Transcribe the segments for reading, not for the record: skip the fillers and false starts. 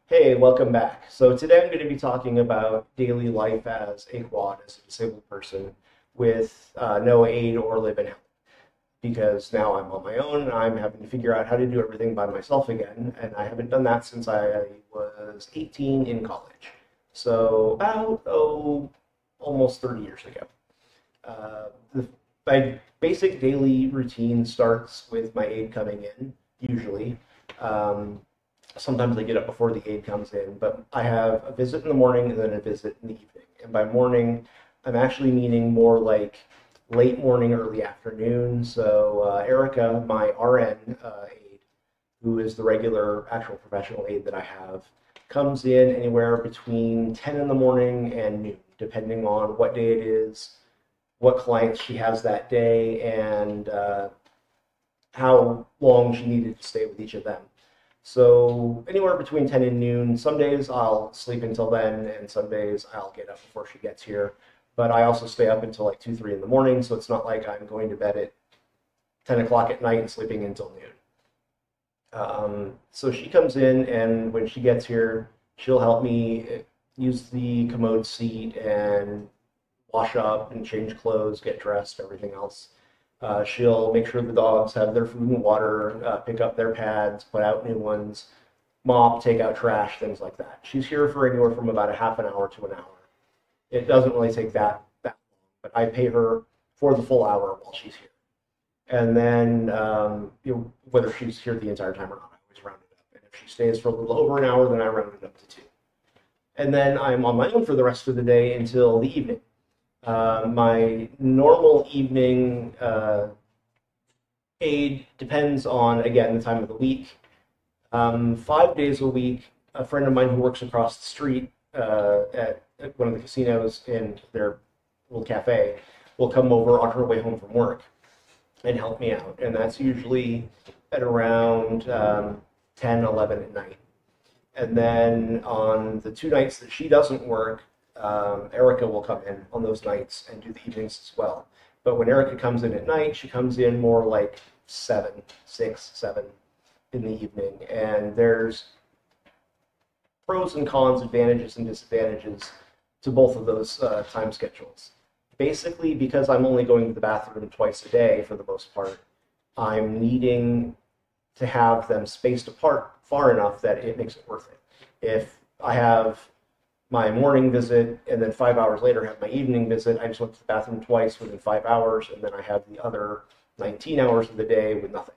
Hey, welcome back. So today I'm going to be talking about daily life as a quad, as a disabled person with no aid or live-in help. Because now I'm on my own and I'm having to figure out how to do everything by myself again, and I haven't done that since I was 18 in college. So about, almost 30 years ago. My basic daily routine starts with my aide coming in, usually. Um, Sometimes I get up before the aide comes in, but I have a visit in the morning and then a visit in the evening. And by morning, I'm actually meaning more like late morning, early afternoon. So Erica, my RN aide, who is the regular actual professional aide that I have, comes in anywhere between 10 in the morning and noon, depending on what day it is, what clients she has that day, and how long she needed to stay with each of them. So anywhere between 10 and noon. Some days I'll sleep until then, and some days I'll get up before she gets here. But I also stay up until like 2, 3 in the morning, so it's not like I'm going to bed at 10 o'clock at night and sleeping until noon. So she comes in, and when she gets here, she'll help me use the commode seat and wash up and change clothes, get dressed, everything else. She'll make sure the dogs have their food and water, pick up their pads, put out new ones, mop, take out trash, things like that. She's here for anywhere from about a half an hour to an hour. It doesn't really take that long, but I pay her for the full hour while she's here. And then, whether she's here the entire time or not, I always round it up. And if she stays for a little over an hour, then I round it up to 2. And then I'm on my own for the rest of the day until the evening. My normal evening aid depends on, again, the time of the week. 5 days a week, a friend of mine who works across the street at one of the casinos in their little cafe will come over on her way home from work and help me out. And that's usually at around 10, 11 at night. And then on the 2 nights that she doesn't work, Erica will come in on those nights and do the evenings as well. But when Erica comes in at night, she comes in more like 7, 6, 7 in the evening. And there's pros and cons, advantages and disadvantages to both of those time schedules. Basically, because I'm only going to the bathroom twice a day for the most part, I'm needing to have them spaced apart far enough that it makes it worth it. If I have my morning visit and then 5 hours later have my evening visit, I just went to the bathroom twice within 5 hours, and then I have the other 19 hours of the day with nothing.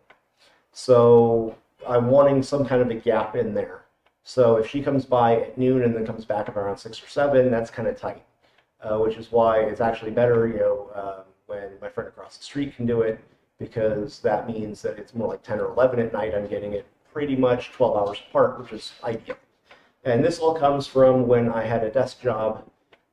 So I'm wanting some kind of a gap in there. So if she comes by at noon and then comes back around 6 or 7, that's kind of tight, which is why it's actually better, when my friend across the street can do it, because that means that it's more like 10 or 11 at night. I'm getting it pretty much 12 hours apart, which is ideal. And this all comes from when I had a desk job,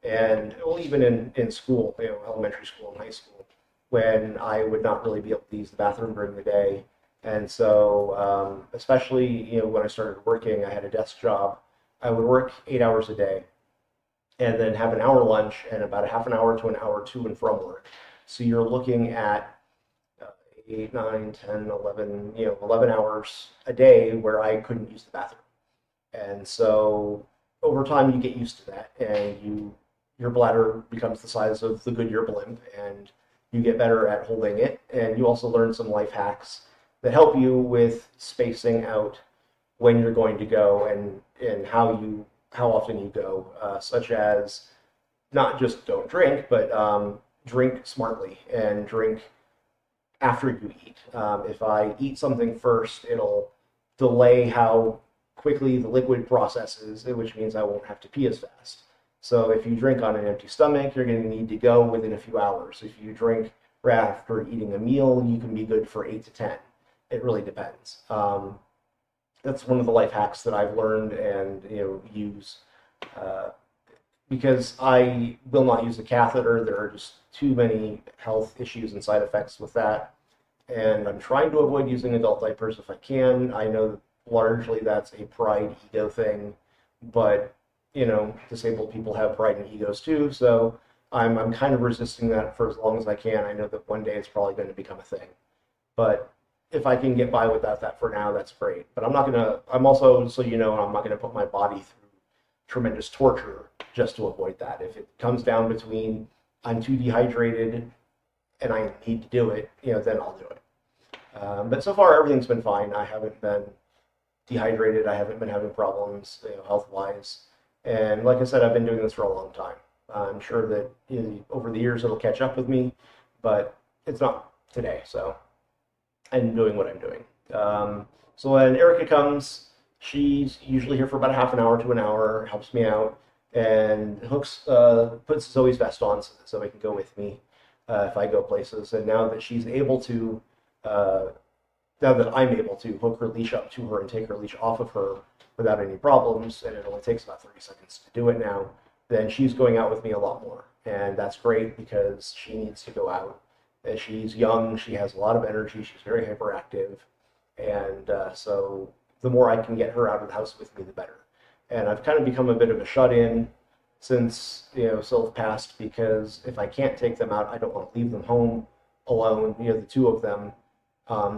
and well, even in school, elementary school and high school, when I would not really be able to use the bathroom during the day. And so, especially, when I started working, I had a desk job. I would work 8 hours a day and then have an hour lunch and about a half an hour to an hour to and from work. So you're looking at 8, 9, 10, 11, 11 hours a day where I couldn't use the bathroom. And so over time you get used to that, and your bladder becomes the size of the Goodyear blimp, and you get better at holding it. And you also learn some life hacks that help you with spacing out when you're going to go, and how often you go, such as not just don't drink, but drink smartly and drink after you eat. If I eat something first, it'll delay how quickly the liquid processes, which means I won't have to pee as fast. So if you drink on an empty stomach, you're going to need to go within a few hours. If you drink right after eating a meal, you can be good for 8 to 10. It really depends. That's one of the life hacks that I've learned and use, because I will not use a catheter. There are just too many health issues and side effects with that, and I'm trying to avoid using adult diapers if I can. I know that largely that's a pride ego thing, but disabled people have pride and egos too, so I'm kind of resisting that for as long as I can. I know that one day it's probably going to become a thing, but if I can get by without that for now, that's great. But I'm not gonna. I'm also, so you know, I'm not gonna put my body through tremendous torture just to avoid that. If it comes down between I'm too dehydrated and I need to do it, then I'll do it. But so far, everything's been fine. I haven't been dehydrated. I haven't been having problems, health-wise. And like I said, I've been doing this for a long time. I'm sure that over the years it'll catch up with me, but it's not today. So I'm doing what I'm doing. So when Erica comes, she's usually here for about a half an hour to an hour, helps me out, and puts Zoe's vest on so that Zoe can go with me if I go places. And now that she's able to, now that I'm able to hook her leash up to her and take her leash off of her without any problems, and it only takes about 30 seconds to do it now, then she's going out with me a lot more. And that's great because she needs to go out. And she's young, she has a lot of energy, she's very hyperactive, and so the more I can get her out of the house with me, the better. And I've kind of become a bit of a shut-in since, Sylph passed, because if I can't take them out, I don't want to leave them home alone, the two of them.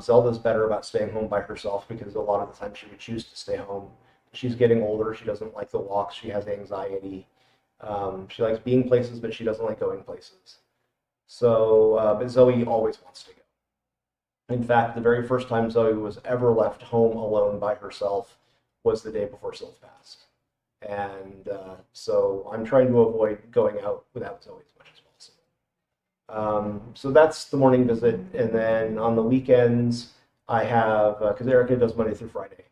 Zelda's better about staying home by herself because a lot of the time she would choose to stay home. She's getting older, she doesn't like the walks, she has anxiety. She likes being places, but she doesn't like going places. So, but Zoe always wants to go. In fact, the very first time Zoe was ever left home alone by herself was the day before Sylph passed. And so I'm trying to avoid going out without Zoe as much as possible. So that's the morning visit. And then on the weekends, I have, because Erica does Monday through Friday.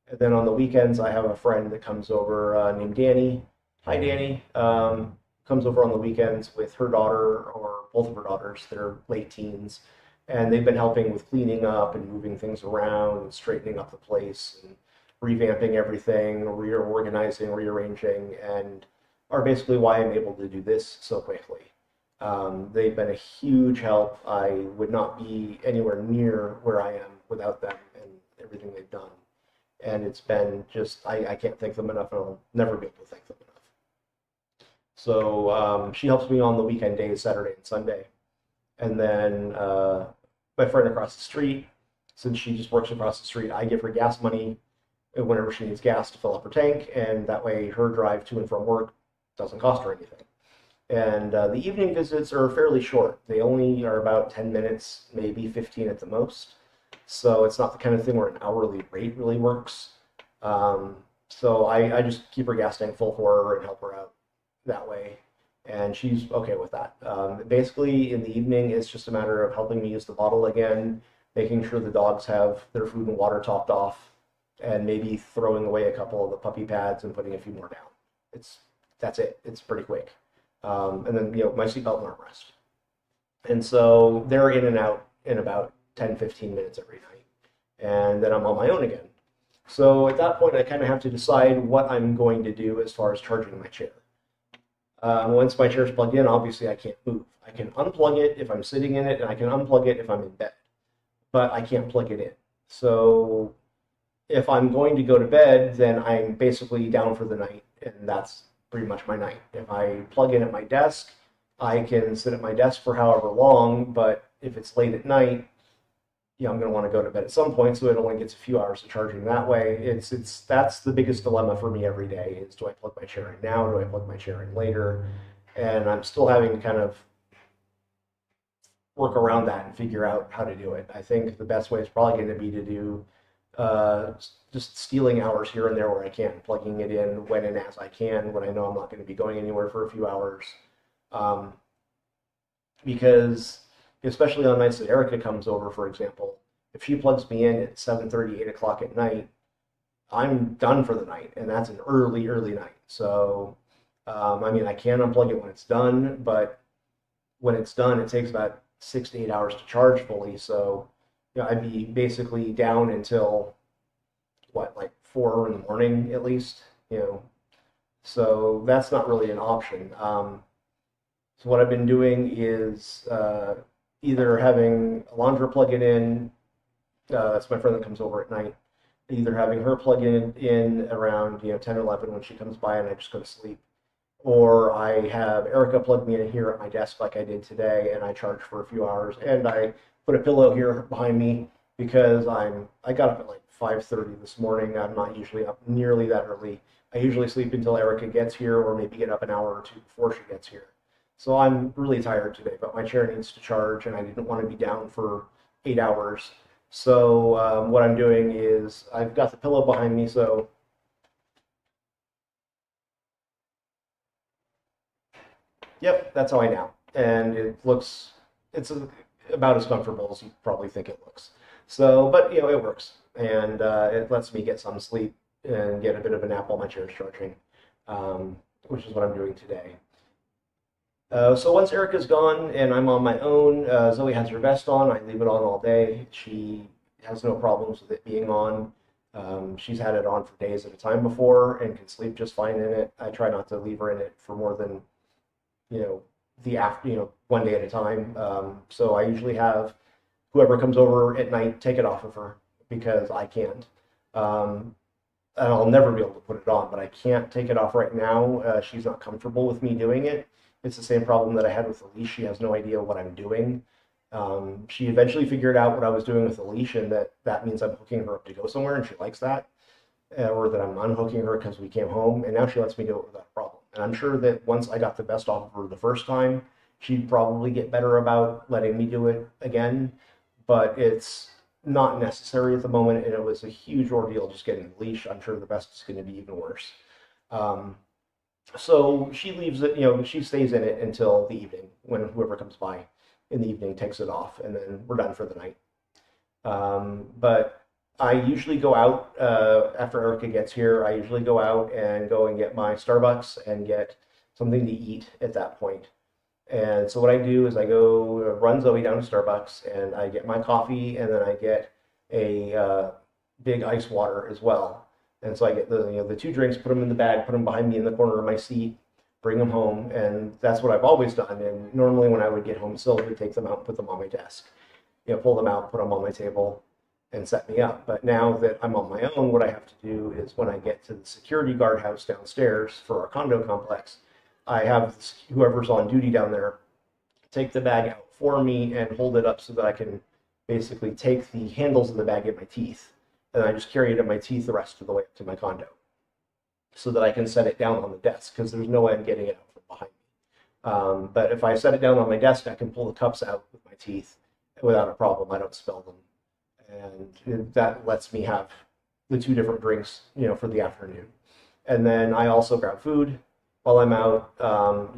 And then on the weekends, I have a friend that comes over named Danny. Hi, Danny. Comes over on the weekends with her daughter, or both of her daughters. They're late teens. And they've been helping with cleaning up and moving things around and straightening up the place and revamping everything, reorganizing, rearranging, and are basically why I'm able to do this so quickly. They've been a huge help. I would not be anywhere near where I am without them and everything they've done. And it's been just, I can't thank them enough, and I'll never be able to thank them enough. So she helps me on the weekend days, Saturday and Sunday. And then my friend across the street, since she just works across the street, I give her gas money whenever she needs gas to fill up her tank, and that way her drive to and from work doesn't cost her anything. And the evening visits are fairly short. They only are about 10 minutes, maybe 15 at the most. So it's not the kind of thing where an hourly rate really works. So I just keep her gas tank full for her and help her out that way. And she's okay with that. Basically, in the evening, it's just a matter of helping me use the bottle again, making sure the dogs have their food and water topped off, and maybe throwing away a couple of the puppy pads and putting a few more down. That's it. It's pretty quick. And then, my seatbelt and armrest. And so they're in and out in about 10, 15 minutes every night. And then I'm on my own again. So at that point, I kind of have to decide what I'm going to do as far as charging my chair. Once my chair's plugged in, obviously I can't move. I can unplug it if I'm sitting in it, and I can unplug it if I'm in bed. But I can't plug it in. So if I'm going to go to bed, then I'm basically down for the night, and that's pretty much my night. If I plug in at my desk, I can sit at my desk for however long, but if it's late at night, I'm going to want to go to bed at some point, so it only gets a few hours of charging that way. That's the biggest dilemma for me every day is, do I plug my chair in now? Do I plug my chair in later? And I'm still having to kind of work around that and figure out how to do it. I think the best way is probably going to be to do just stealing hours here and there where I can, plugging it in when and as I can, when I know I'm not going to be going anywhere for a few hours. Because especially on nights that Erica comes over, for example, if she plugs me in at 7:30, 8 o'clock at night, I'm done for the night, and that's an early night. So, I can unplug it when it's done, but when it's done, it takes about 6 to 8 hours to charge fully. So, I'd be basically down until, like 4 in the morning at least, So that's not really an option. So what I've been doing is either having Alondra plug it in, that's my friend that comes over at night, either having her plug it in around 10 or 11 when she comes by and I just go to sleep, or I have Erica plug me in here at my desk like I did today, and I charge for a few hours, and I put a pillow here behind me because I got up at like 5:30 this morning. I'm not usually up nearly that early. I usually sleep until Erica gets here, or maybe get up an hour or two before she gets here. So I'm really tired today, but my chair needs to charge, and I didn't want to be down for 8 hours. So what I'm doing is I've got the pillow behind me, so yep, that's how I nap. And it's about as comfortable as you probably think it looks. So, but it works. And it lets me get some sleep and get a bit of a nap while my chair's charging, which is what I'm doing today. So once Erica's gone and I'm on my own, Zoe has her vest on. I leave it on all day. She has no problems with it being on. She's had it on for days at a time before and can sleep just fine in it. I try not to leave her in it for more than you know, one day at a time. So I usually have whoever comes over at night take it off of her because I can't. And I'll never be able to put it on, but I can't take it off right now. She's not comfortable with me doing it. It's the same problem that I had with the leash. She has no idea what I'm doing. She eventually figured out what I was doing with the leash, and that means I'm hooking her up to go somewhere, and she likes that. Or that I'm unhooking her because we came home, and now she lets me do it without a problem. And I'm sure that once I got the vest off of her the first time, she'd probably get better about letting me do it again, but it's not necessary at the moment, and it was a huge ordeal just getting the leash. I'm sure the vest is going to be even worse. So she leaves it, she stays in it until the evening when whoever comes by in the evening takes it off, and then we're done for the night. But I usually go out after Erica gets here. I usually go out and get my Starbucks and get something to eat at that point. And so what I do is I go run Zoe down to Starbucks and I get my coffee, and then I get a big ice water as well. And so I get the two drinks, put them in the bag, put them behind me in the corner of my seat, bring them home, and that's what I've always done. And normally when I would get home, Syl would take them out and put them on my desk. Pull them out, put them on my table, and set me up. But now that I'm on my own, what I have to do is when I get to the security guard house downstairs for our condo complex, I have whoever's on duty down there take the bag out for me and hold it up so that I can basically take the handles of the bag in my teeth, and I just carry it in my teeth the rest of the way up to my condo so that I can set it down on the desk, because there's no way I'm getting it out from behind me. But if I set it down on my desk, I can pull the cups out with my teeth without a problem. I don't spill them. And that lets me have the two different drinks, for the afternoon. And then I also grab food while I'm out,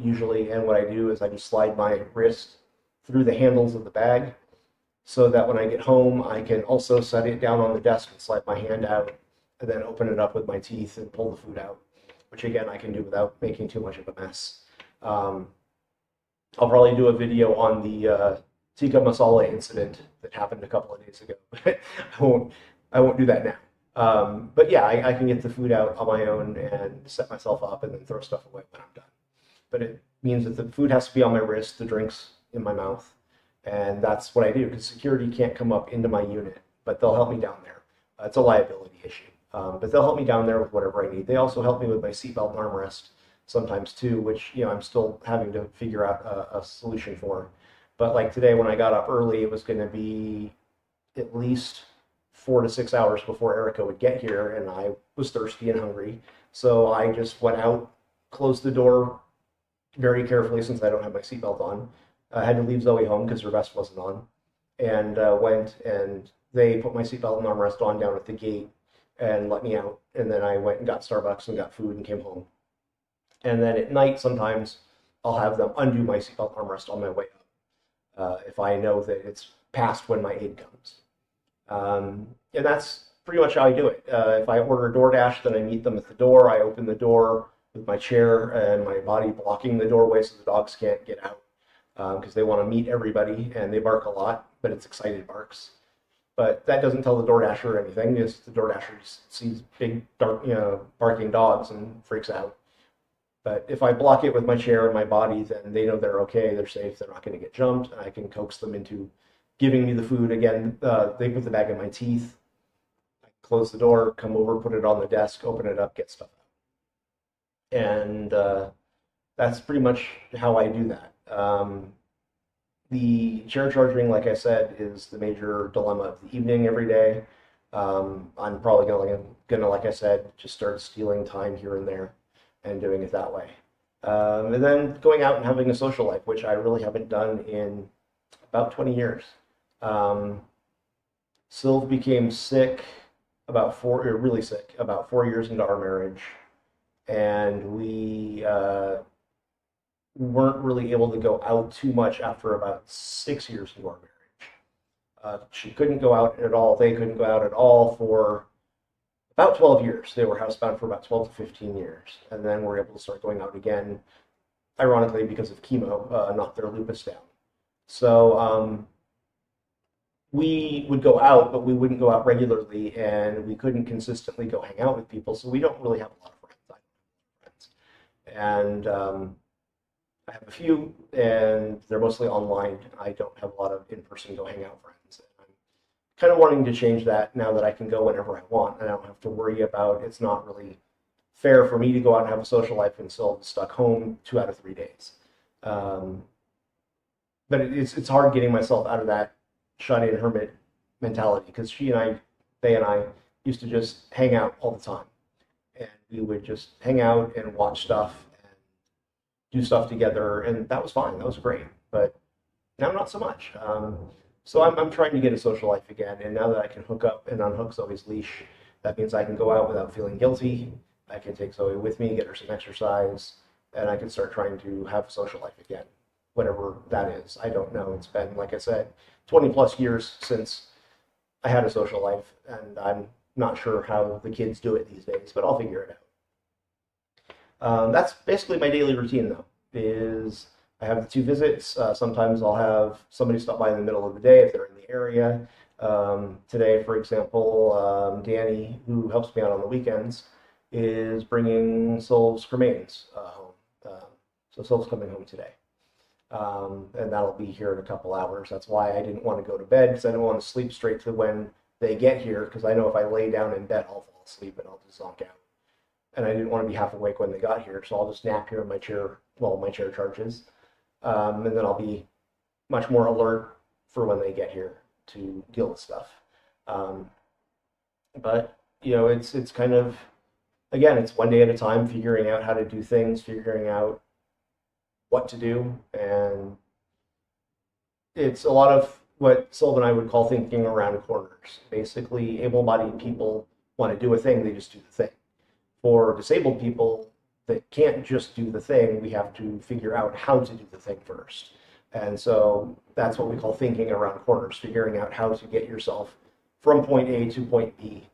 usually, and what I do is I just slide my wrist through the handles of the bag so that when I get home, I can also set it down on the desk and slide my hand out and then open it up with my teeth and pull the food out, which again, I can do without making too much of a mess. I'll probably do a video on the tikka masala incident that happened a couple of days ago. I won't do that now. But yeah, I can get the food out on my own and set myself up and then throw stuff away when I'm done. But it means that the food has to be on my wrist, the drinks in my mouth, and that's what I do, because security can't come up into my unit, but they'll help me down there. It's a liability issue, but they'll help me down there with whatever I need. They also help me with my seatbelt and armrest sometimes too, which I'm still having to figure out a solution for. But like today, when I got up early, it was going to be at least 4 to 6 hours before Erica would get here, and I was thirsty and hungry. So I just went out, closed the door very carefully since I don't have my seatbelt on. I had to leave Zoe home because her vest wasn't on, and went and they put my seatbelt and armrest on down at the gate and let me out. And then I went and got Starbucks and got food and came home. And then at night, sometimes I'll have them undo my seatbelt armrest on my way up, if I know that it's past when my aide comes. And that's pretty much how I do it. If I order a DoorDash, then I meet them at the door. I open the door with my chair and my body blocking the doorway so the dogs can't get out, because they want to meet everybody, and they bark a lot, but it's excited barks. But that doesn't tell the DoorDasher anything. Just the DoorDasher just sees big, dark, barking dogs and freaks out. But if I block it with my chair and my body, then they know they're okay, they're safe, they're not going to get jumped, and I can coax them into giving me the food. Again, they put the bag in my teeth. I close the door, come over, put it on the desk, open it up, get stuff out. And that's pretty much how I do that. The chair charging, like I said, is the major dilemma of the evening every day. I'm probably gonna, like I said, just start stealing time here and there and doing it that way. And then going out and having a social life, which I really haven't done in about 20 years. Sylv became sick really sick, about 4 years into our marriage, and we weren't really able to go out too much after about 6 years into our marriage. She couldn't go out at all. They couldn't go out at all for about 12 years. They were housebound for about 12 to 15 years. And then we're able to start going out again, ironically, because of chemo, knocked their lupus down. So we would go out, but we wouldn't go out regularly, and we couldn't consistently go hang out with people. So we don't really have a lot of friends. I don't have friends. And I have a few, and they're mostly online. I don't have a lot of in-person go hang out friends. I'm kind of wanting to change that now that I can go whenever I want, and I don't have to worry about it's not really fair for me to go out and have a social life and still stuck home 2 out of 3 days. But it's hard getting myself out of that shut-in hermit mentality, because they and I used to just hang out all the time, and we would just hang out and watch stuff and do stuff together, and that was fine. That was great, but now not so much. So I'm trying to get a social life again, and now that I can hook up and unhook Zoe's leash, that means I can go out without feeling guilty. I can take Zoe with me, get her some exercise, and I can start trying to have a social life again, whatever that is. I don't know. It's been, like I said, 20 plus years since I had a social life, and I'm not sure how the kids do it these days, but I'll figure it out. That's basically my daily routine, though, is I have the 2 visits. Sometimes I'll have somebody stop by in the middle of the day if they're in the area. Today, for example, Danny, who helps me out on the weekends, is bringing Sylv's cremains home. So Sylv's coming home today. And that'll be here in a couple hours. That's why I didn't want to go to bed, because I don't want to sleep straight to when they get here, because I know if I lay down in bed, I'll fall asleep and I'll just zonk out. And I didn't want to be half awake when they got here, so I'll just nap here in my chair while my chair charges. And then I'll be much more alert for when they get here to deal with stuff. But, it's kind of, again, it's one day at a time, figuring out how to do things, figuring out what to do, and it's a lot of what Sylv and I would call thinking around corners. Basically, able-bodied people want to do a thing, they just do the thing. For disabled people that can't just do the thing, we have to figure out how to do the thing first. And so that's what we call thinking around corners, figuring out how to get yourself from point A to point B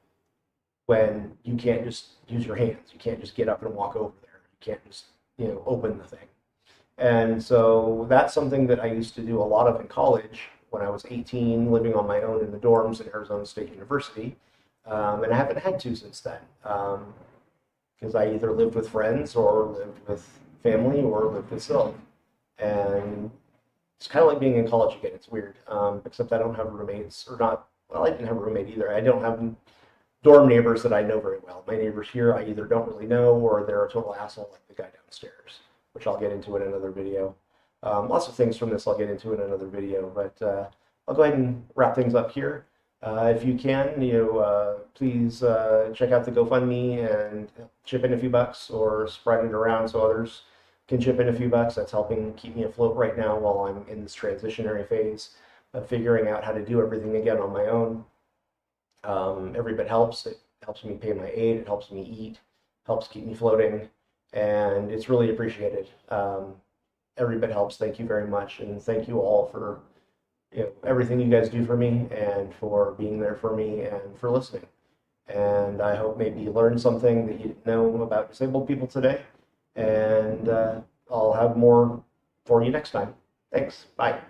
when you can't just use your hands. You can't just get up and walk over there. You can't just, open the thing. And so that's something that I used to do a lot of in college when I was 18, living on my own in the dorms at Arizona State University. And I haven't had to since then, because I either lived with friends or lived with family or lived with Sylv. And it's kind of like being in college again. It's weird, except I don't have roommates, or not. Well, I didn't have a roommate either. I don't have dorm neighbors that I know very well. My neighbors here I either don't really know, or they're a total asshole like the guy downstairs, which I'll get into in another video. Lots of things from this I'll get into in another video, but I'll go ahead and wrap things up here. If you can, please check out the GoFundMe and chip in a few bucks, or spread it around so others can chip in a few bucks. That's helping keep me afloat right now while I'm in this transitionary phase of figuring out how to do everything again on my own. Every bit helps. It helps me pay my aid, it helps me eat, helps keep me floating, and it's really appreciated. Every bit helps. Thank you very much, and thank you all for everything you guys do for me, and for being there for me, and for listening. And I hope maybe you learned something that you didn't know about disabled people today, and I'll have more for you next time. Thanks. Bye.